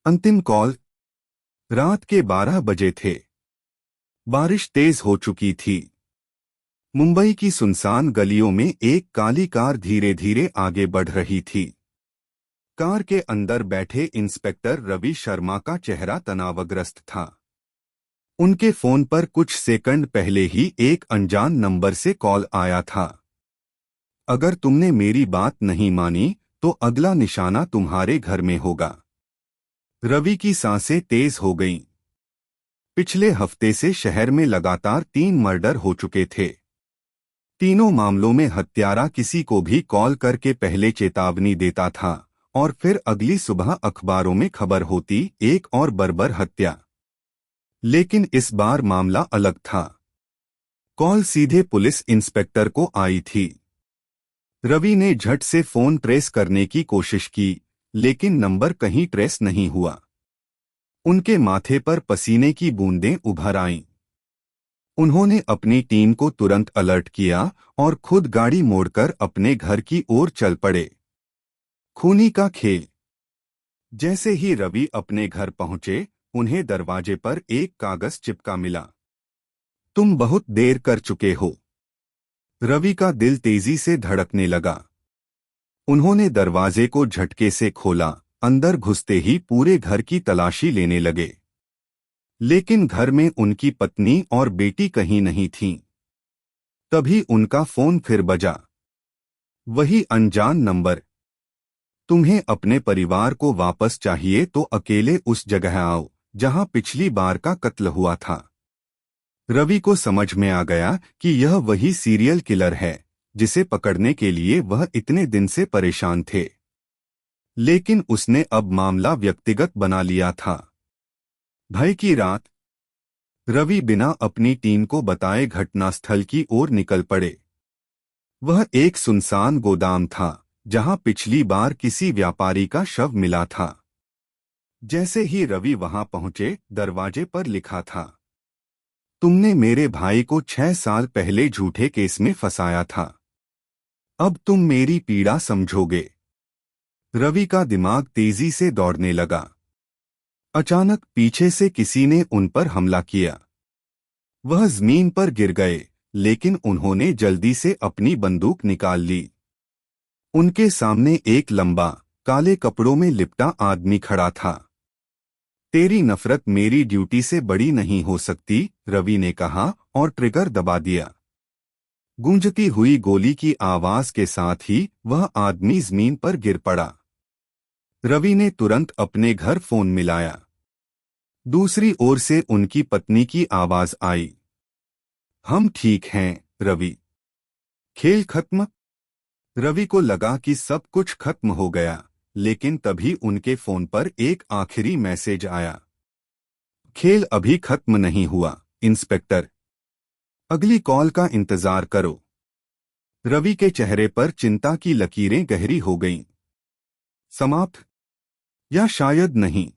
अंतिम कॉल। रात के 12 बजे थे। बारिश तेज हो चुकी थी। मुंबई की सुनसान गलियों में एक काली कार धीरे धीरे आगे बढ़ रही थी। कार के अंदर बैठे इंस्पेक्टर रवि शर्मा का चेहरा तनावग्रस्त था। उनके फोन पर कुछ सेकंड पहले ही एक अनजान नंबर से कॉल आया था। अगर तुमने मेरी बात नहीं मानी तो अगला निशाना तुम्हारे घर में होगा। रवि की सांसें तेज हो गईं। पिछले हफ्ते से शहर में लगातार 3 मर्डर हो चुके थे। तीनों मामलों में हत्यारा किसी को भी कॉल करके पहले चेतावनी देता था और फिर अगली सुबह अखबारों में खबर होती एक और बर्बर हत्या। लेकिन इस बार मामला अलग था। कॉल सीधे पुलिस इंस्पेक्टर को आई थी। रवि ने झट से फोन ट्रेस करने की कोशिश की, लेकिन नंबर कहीं ट्रेस नहीं हुआ। उनके माथे पर पसीने की बूंदें उभर आईं। उन्होंने अपनी टीम को तुरंत अलर्ट किया और खुद गाड़ी मोड़कर अपने घर की ओर चल पड़े। खूनी का खेल। जैसे ही रवि अपने घर पहुंचे, उन्हें दरवाजे पर एक कागज चिपका मिला। तुम बहुत देर कर चुके हो। रवि का दिल तेजी से धड़कने लगा। उन्होंने दरवाजे को झटके से खोला। अंदर घुसते ही पूरे घर की तलाशी लेने लगे, लेकिन घर में उनकी पत्नी और बेटी कहीं नहीं थीं। तभी उनका फोन फिर बजा। वही अनजान नंबर। तुम्हें अपने परिवार को वापस चाहिए तो अकेले उस जगह आओ जहां पिछली बार का कत्ल हुआ था। रवि को समझ में आ गया कि यह वही सीरियल किलर है जिसे पकड़ने के लिए वह इतने दिन से परेशान थे। लेकिन उसने अब मामला व्यक्तिगत बना लिया था। भय की रात। रवि बिना अपनी टीम को बताए घटनास्थल की ओर निकल पड़े। वह एक सुनसान गोदाम था जहां पिछली बार किसी व्यापारी का शव मिला था। जैसे ही रवि वहां पहुंचे, दरवाजे पर लिखा था, तुमने मेरे भाई को 6 साल पहले झूठे केस में फंसाया था। अब तुम मेरी पीड़ा समझोगे। रवि का दिमाग तेजी से दौड़ने लगा। अचानक पीछे से किसी ने उन पर हमला किया। वह जमीन पर गिर गए, लेकिन उन्होंने जल्दी से अपनी बंदूक निकाल ली। उनके सामने एक लंबा, काले कपड़ों में लिपटा आदमी खड़ा था। तेरी नफरत मेरी ड्यूटी से बड़ी नहीं हो सकती, रवि ने कहा और ट्रिगर दबा दिया। गूंजती हुई गोली की आवाज के साथ ही वह आदमी जमीन पर गिर पड़ा। रवि ने तुरंत अपने घर फोन मिलाया। दूसरी ओर से उनकी पत्नी की आवाज आई, हम ठीक हैं, रवि। खेल खत्म। रवि को लगा कि सब कुछ खत्म हो गया, लेकिन तभी उनके फोन पर एक आखिरी मैसेज आया। खेल अभी खत्म नहीं हुआ, इंस्पेक्टर। अगली कॉल का इंतजार करो। रवि के चेहरे पर चिंता की लकीरें गहरी हो गईं। समाप्त? या शायद नहीं।